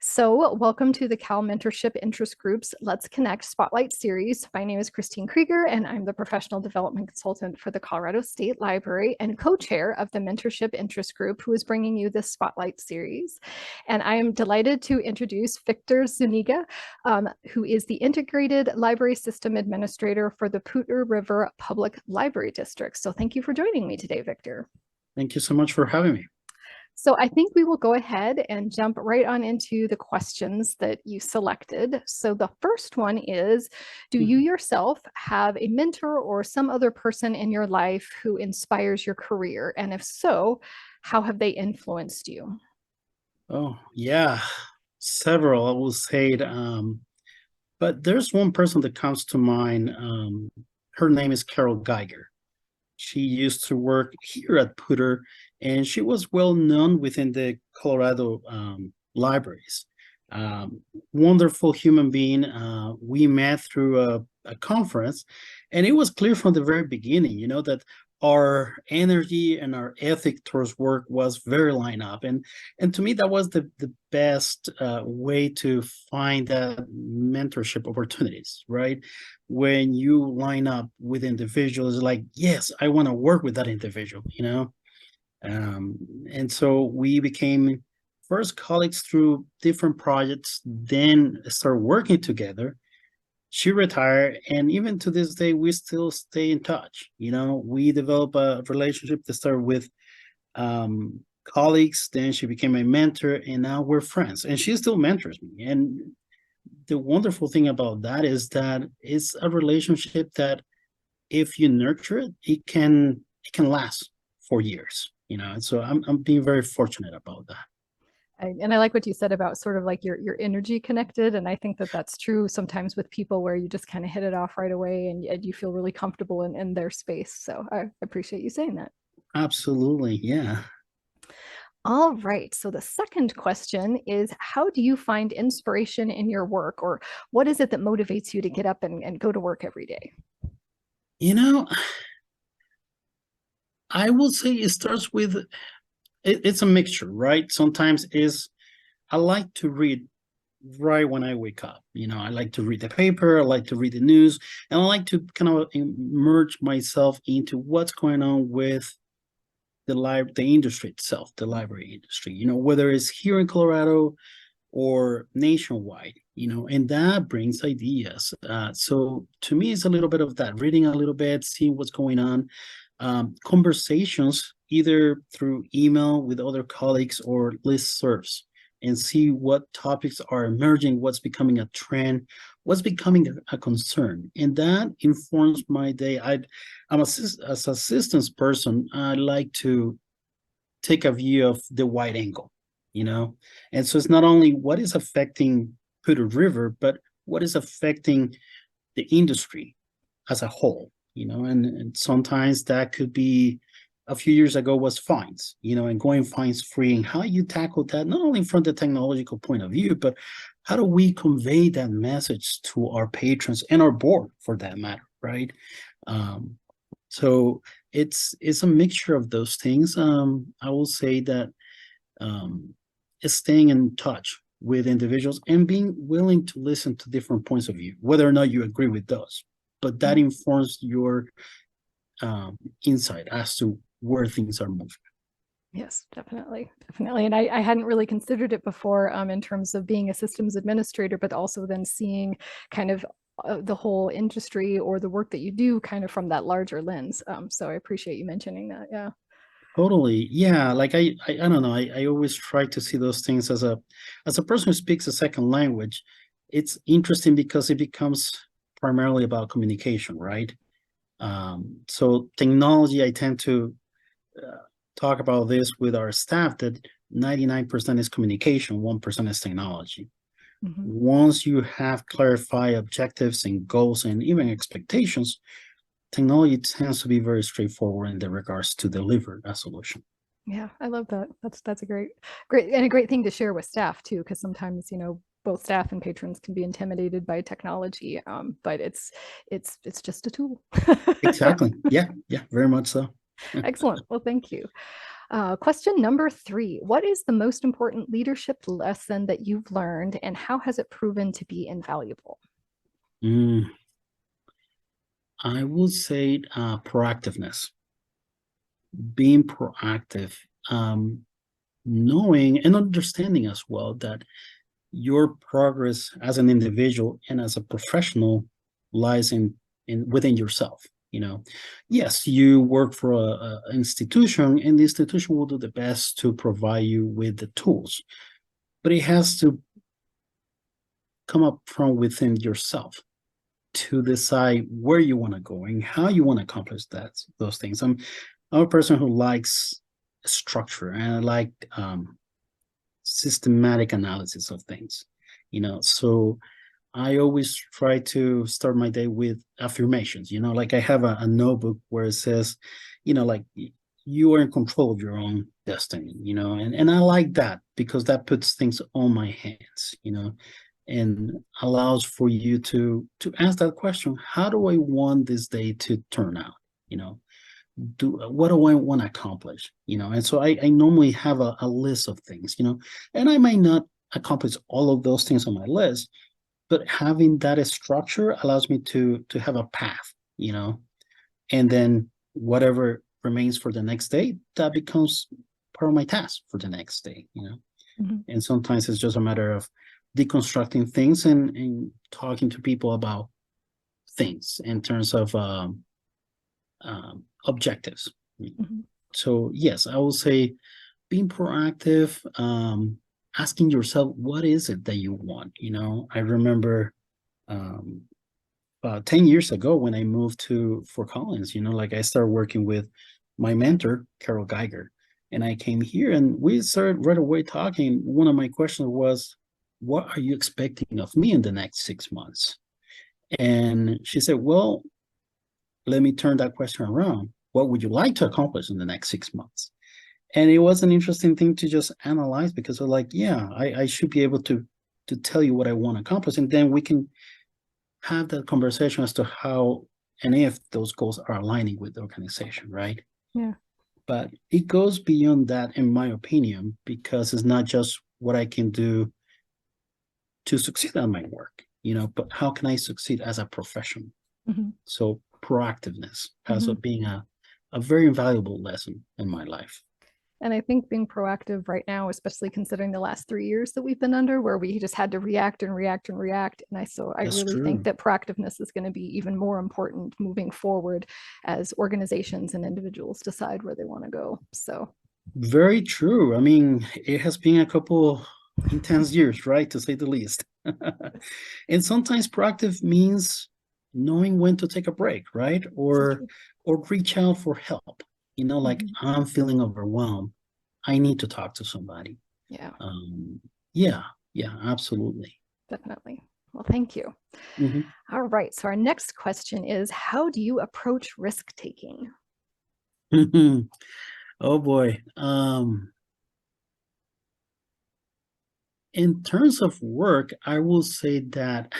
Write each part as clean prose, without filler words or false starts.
So, welcome to the Cal Mentorship Interest Group's Let's Connect Spotlight Series. My name is Christine Krieger, and I'm the Professional Development Consultant for the Colorado State Library and co-chair of the Mentorship Interest Group, who is bringing you this Spotlight Series. And I am delighted to introduce Victor Zuniga, who is the Integrated Library System Administrator for the Poudre River Public Library District. So thank you for joining me today, Victor. Thank you so much for having me. So I think we will go ahead and jump right on into the questions that you selected. So the first one is, do you yourself have a mentor or some other person in your life who inspires your career? And if so, how have they influenced you? Oh, yeah, several, I will say it. But there's one person that comes to mind. Her name is Carol Geiger. She used to work here at Poudre, and she was well known within the Colorado libraries. Wonderful human being. We met through a conference, and it was clear from the very beginning, that our energy and our ethic towards work was very lined up. And to me, that was the best way to find that mentorship opportunities, right? When you line up with individuals like, yes, I want to work with that individual. And so we became first colleagues through different projects, then started working together. She retired, and even to this day, we still stay in touch. We develop a relationship that started with colleagues, then she became a mentor, and now we're friends, and she still mentors me. And the wonderful thing about that is that it's a relationship that if you nurture it, it can last for years. And so I'm being very fortunate about that. And I like what you said about sort of like your energy connected. And I think that that's true sometimes with people where you just kind of hit it off right away and you feel really comfortable in their space. So I appreciate you saying that. Absolutely. Yeah. All right. So the second question is, how do you find inspiration in your work, or what is it that motivates you to get up and go to work every day? You know, I will say it starts with it's a mixture, right? Sometimes is I like to read right when I wake up. I like to read the paper, I like to read the news, and I like to kind of immerse myself into what's going on with the industry itself, the library industry, whether it's here in Colorado or nationwide, and that brings ideas. So to me, it's a little bit of that, reading a little bit, seeing what's going on, conversations either through email with other colleagues or listservs, and see what topics are emerging, what's becoming a trend, what's becoming a concern. And that informs my day. As a systems person, I like to take a view of the wide angle, and so it's not only what is affecting Poudre River, but what is affecting the industry as a whole, and sometimes that could be a few years ago was fines, and going fines free, and how you tackle that, not only from the technological point of view, but how do we convey that message to our patrons and our board for that matter, right? So it's a mixture of those things. I will say that is staying in touch with individuals and being willing to listen to different points of view, whether or not you agree with those, but that informs your insight as to where things are moving. Yes, definitely. Definitely. And I hadn't really considered it before in terms of being a systems administrator, but also then seeing kind of the whole industry or the work that you do kind of from that larger lens. So I appreciate you mentioning that. Yeah. Totally. Yeah. Like I don't know. I always try to see those things as a person who speaks a second language. It's interesting because it becomes primarily about communication, right? So technology, I tend to talk about this with our staff that 99% is communication, 1% is technology. Mm-hmm. Once you have clarified objectives and goals and even expectations, technology tends to be very straightforward in the regards to deliver a solution. Yeah, I love that. That's a great and a great thing to share with staff too, because sometimes both staff and patrons can be intimidated by technology, but it's just a tool. Exactly. Yeah, very much so. Excellent. Well, thank you. Question number 3. What is the most important leadership lesson that you've learned and how has it proven to be invaluable? I would say proactiveness, being proactive, knowing and understanding as well that your progress as an individual and as a professional lies in within yourself. Yes, you work for a institution, and the institution will do the best to provide you with the tools, but it has to come up from within yourself to decide where you want to go and how you want to accomplish those things. I'm a person who likes structure, and I like systematic analysis of things. So I always try to start my day with affirmations. Like I have a notebook where it says, like you are in control of your own destiny. And I like that because that puts things on my hands. And allows for you to ask that question: how do I want this day to turn out? What do I want to accomplish? And so I normally have a list of things, and I might not accomplish all of those things on my list, but having that structure allows me to have a path, and then whatever remains for the next day, that becomes part of my task for the next day. Mm-hmm. And sometimes it's just a matter of deconstructing things and talking to people about things in terms of objectives. Mm-hmm. So yes, I will say being proactive, asking yourself, what is it that you want? I remember about 10 years ago when I moved to Fort Collins, like I started working with my mentor, Carol Geiger, and I came here and we started right away talking. One of my questions was, what are you expecting of me in the next 6 months? And she said, well, let me turn that question around. What would you like to accomplish in the next 6 months? And it was an interesting thing to just analyze, because we're like, yeah, I should be able to tell you what I want to accomplish. And then we can have that conversation as to how and if those goals are aligning with the organization, right? Yeah. But it goes beyond that, in my opinion, because it's not just what I can do to succeed at my work, but how can I succeed as a professional? Mm-hmm. So proactiveness has Mm-hmm. being a very invaluable lesson in my life. And I think being proactive right now, especially considering the last 3 years that we've been under, where we just had to react and react and react. And I That's really true. think that proactiveness is going to be even more important moving forward as organizations and individuals decide where they want to go. So Very true. I mean, it has been a couple intense years, right, to say the least. And sometimes proactive means knowing when to take a break, right? Or reach out for help. Like I'm feeling overwhelmed. I need to talk to somebody. Yeah. Yeah, absolutely. Definitely. Well, thank you. Mm-hmm. All right. So our next question is, how do you approach risk taking? Oh boy. In terms of work, I will say that,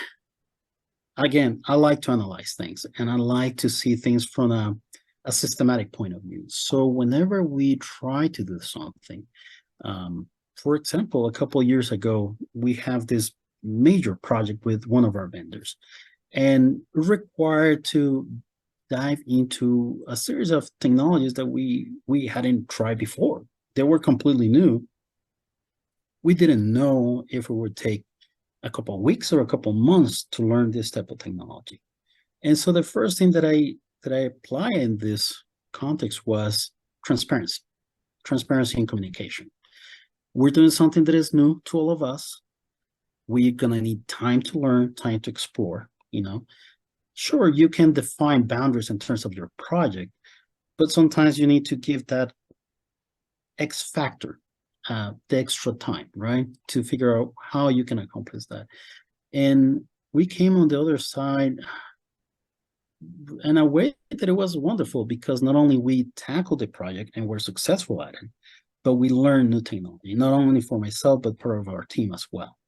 again, I like to analyze things and I like to see things from a systematic point of view. So whenever we try to do something, for example, a couple of years ago, we have this major project with one of our vendors, and required to dive into a series of technologies that we hadn't tried before. They were completely new. We didn't know if it would take a couple of weeks or a couple of months to learn this type of technology. And so the first thing that I apply in this context was transparency, transparency and communication. We're doing something that is new to all of us. We're gonna need time to learn, time to explore. Sure, you can define boundaries in terms of your project, but sometimes you need to give that X factor, the extra time, right, to figure out how you can accomplish that. And we came on the other side in a way that it was wonderful, because not only we tackled the project and were successful at it, but we learned new technology, not only for myself, but part of our team as well.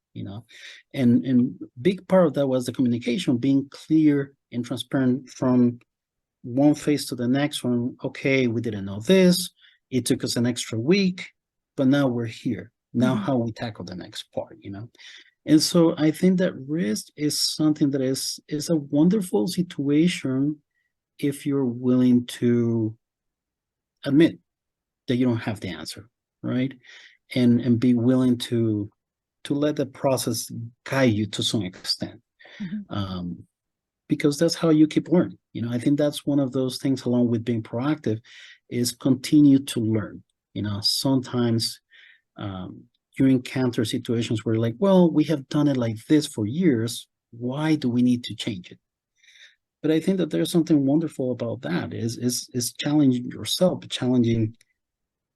And big part of that was the communication, being clear and transparent from one phase to the next one. Okay, we didn't know this. It took us an extra week, but now we're here. Now Mhm. how we tackle the next part, you know? And so I think that risk is something that is a wonderful situation if you're willing to admit that you don't have the answer, right? And be willing to let the process guide you to some extent. Mhm. Um, because that's how you keep learning. You know, I think that's one of those things along with being proactive is continue to learn. You know, sometimes um, you encounter situations where like, well, we have done it like this for years. Why do we need to change it? But I think that there's something wonderful about that is challenging yourself, challenging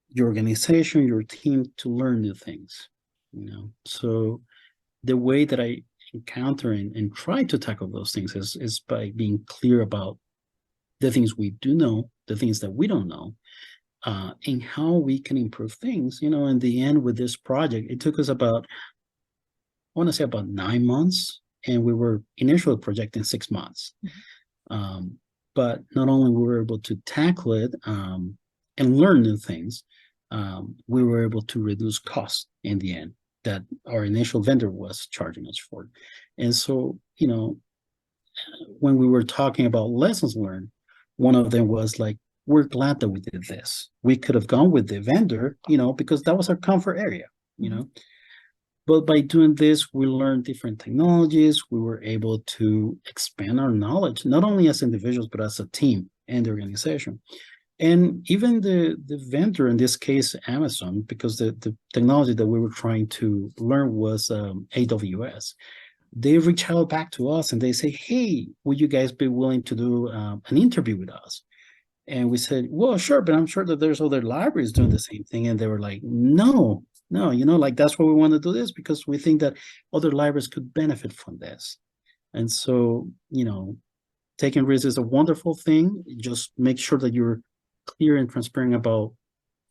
your organization, your team to learn new things. You know, so the way that I encounter and try to tackle those things is by being clear about the things we do know, the things that we don't know, and how we can improve things. You know, in the end, with this project, it took us about, I want to say about 9 months, and we were initially projecting 6 months. Um, but not only were we able to tackle it and learn new things, we were able to reduce costs in the end that our initial vendor was charging us for. And so, you know, when we were talking about lessons learned, one of them was like, we're glad that we did this. We could have gone with the vendor, you know, because that was our comfort area, you know. But by doing this, we learned different technologies. We were able to expand our knowledge, not only as individuals, but as a team and the organization. And even the vendor, in this case, Amazon, because the technology that we were trying to learn was AWS, they reach out back to us and they say, hey, would you guys be willing to do an interview with us? And we said, well, sure, but I'm sure that there's other libraries doing the same thing. And they were like, no, no, you know, like that's why we want to do this because we think that other libraries could benefit from this. And so, you know, taking risks is a wonderful thing. Just make sure that you're clear and transparent about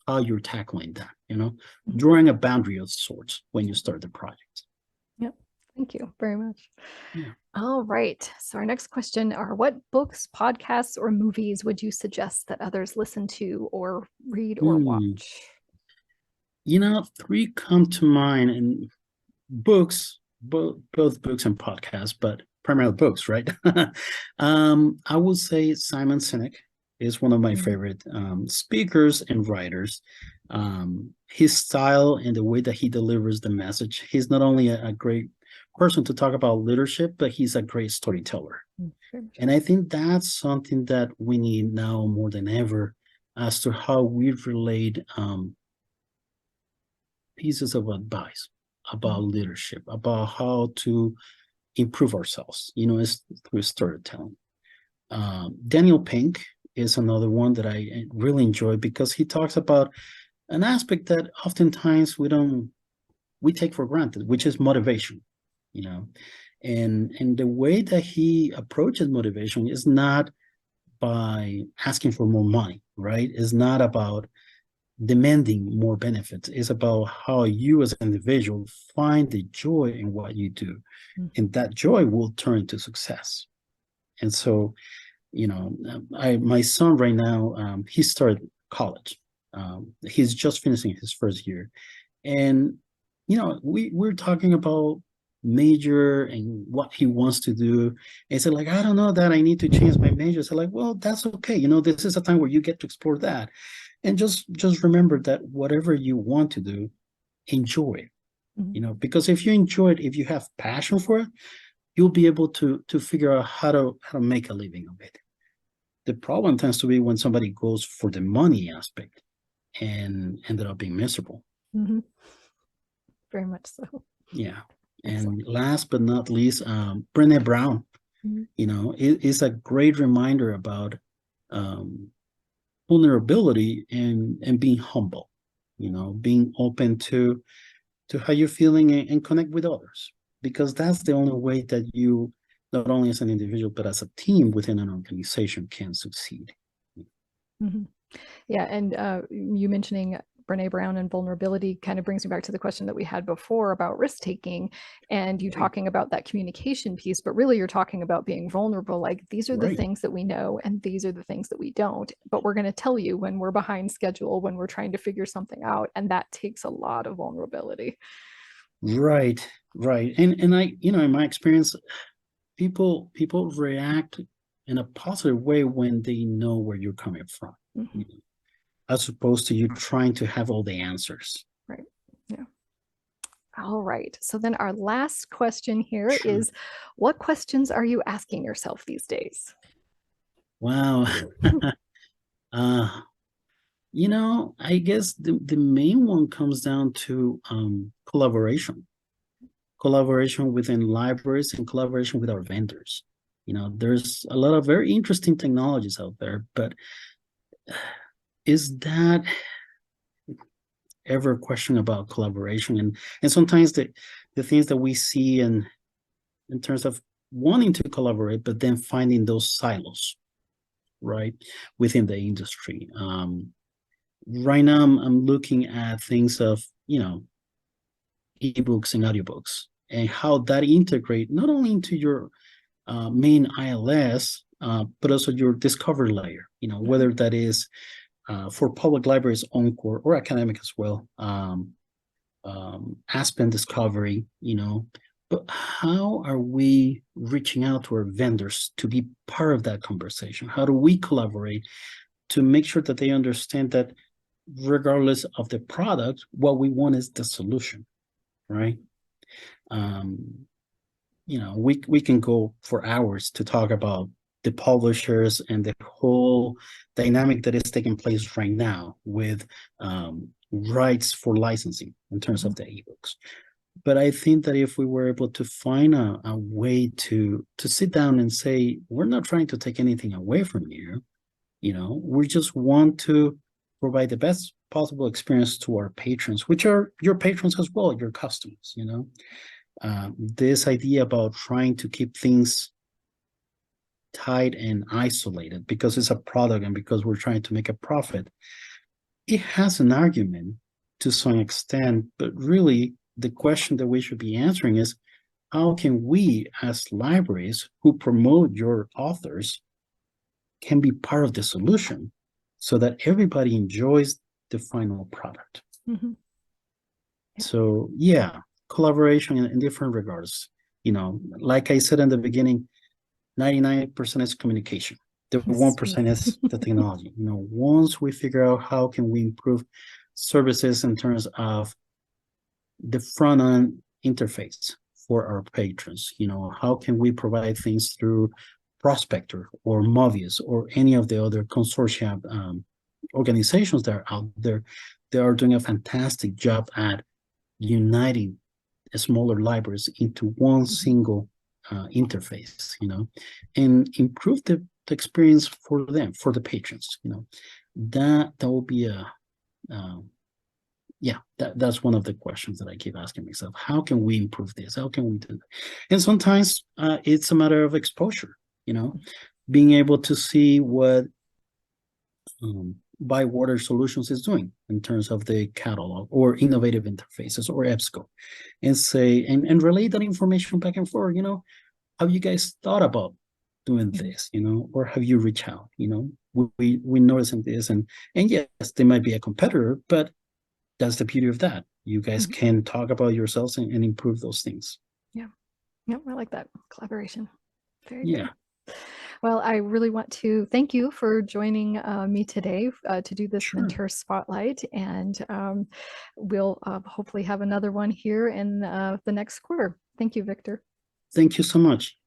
how you're tackling that, you know, drawing a boundary of sorts when you start the project. Yep. Thank you very much. Yeah. All right. So our next question are what books, podcasts, or movies would you suggest that others listen to or read or Hmm. watch? You know, three come to mind, and books, both books and podcasts, but primarily books, right? I would say Simon Sinek is one of my Mhm. favorite speakers and writers. His style and the way that he delivers the message, he's not only a great person to talk about leadership, but he's a great storyteller. Very much. And I think that's something that we need now more than ever as to how we relate pieces of advice about Mhm. leadership, about how to improve ourselves, you know, is through storytelling. Daniel Pink is another one that I really enjoy because he talks about an aspect that oftentimes we take for granted, which is motivation, you know. And the way that he approaches motivation is not by asking for more money, right? It's not about demanding more benefits. It's about how you as an individual find the joy in what you do. Mhm. And that joy will turn into success. And so, you know, I my son right now, he started college. He's just finishing his first year. And, you know, we're talking about major and what he wants to do. And so like, I don't know that I need to change my major. So like, well, that's okay. You know, this is a time where you get to explore that. And just remember that whatever you want to do, enjoy it, Mhm. you know, because if you enjoy it, if you have passion for it, you'll be able to figure out how to make a living of it. The problem tends to be when somebody goes for the money aspect and ended up being miserable. Mhm. Very much so. Yeah. Excellent. And last but not least, Brené Brown, Mhm. you know, it is a great reminder about um, vulnerability and being humble, you know, being open to how you're feeling and connect with others, because that's the only way that you, not only as an individual, but as a team within an organization can succeed. Mhm. Yeah, and you mentioning Brene Brown and vulnerability kind of brings me back to the question that we had before about risk taking, and you talking about that communication piece, but really you're talking about being vulnerable. Like, these are the things that we know, and these are the things that we don't, but we're going to tell you when we're behind schedule, when we're trying to figure something out. And that takes a lot of vulnerability. Right, right. And I, in my experience, people react in a positive way when they know where you're coming from, as opposed to you trying to have all the answers. Right. Yeah. All right. So then our last question here is, what questions are you asking yourself these days? Wow. I guess the main one comes down to collaboration within libraries and collaboration with our vendors. There's a lot of very interesting technologies out there, but is that ever a question about collaboration? And sometimes the things that we see in terms of wanting to collaborate, but then finding those silos, right, within the industry. Right now, I'm looking at things of, ebooks and audiobooks, and how that integrate not only into your main ILS, but also your discovery layer, whether that is for public libraries, Encore, or academic as well, Aspen Discovery, but how are we reaching out to our vendors to be part of that conversation? How do we collaborate to make sure that they understand that regardless of the product, what we want is the solution, right? We can go for hours to talk about the publishers and the whole dynamic that is taking place right now with rights for licensing in terms of the ebooks. But I think that if we were able to find a way to sit down and say, we're not trying to take anything away from you, we just want to provide the best possible experience to our patrons, which are your patrons as well, your customers. This idea about trying to keep things tied and isolated because it's a product and because we're trying to make a profit, it has an argument to some extent, but really the question that we should be answering is, how can we as libraries who promote your authors can be part of the solution so that everybody enjoys the final product? Mm-hmm. Yeah. So yeah, collaboration in different regards. Like I said in the beginning, 99% is communication. The 1% is the technology. Once we figure out how can we improve services in terms of the front end interface for our patrons, how can we provide things through Prospector or Movius or any of the other consortia organizations that are out there. They are doing a fantastic job at uniting smaller libraries into one single interface, and improve the experience for them, for the patrons. That will be that's one of the questions that I keep asking myself. How can we improve this? How can we do that? And sometimes it's a matter of exposure, being able to see what Bywater Solutions is doing in terms of the catalog or innovative interfaces or EBSCO, and say and relay that information back and forth. Have you guys thought about doing this? Or have you reached out? We noticing this, and yes, they might be a competitor, but that's the beauty of that. You guys can talk about yourselves and improve those things. Yeah, I like that collaboration. Very good. Well, I really want to thank you for joining me today to do this Mentor Spotlight, and we'll hopefully have another one here in the next quarter. Thank you, Victor. Thank you so much.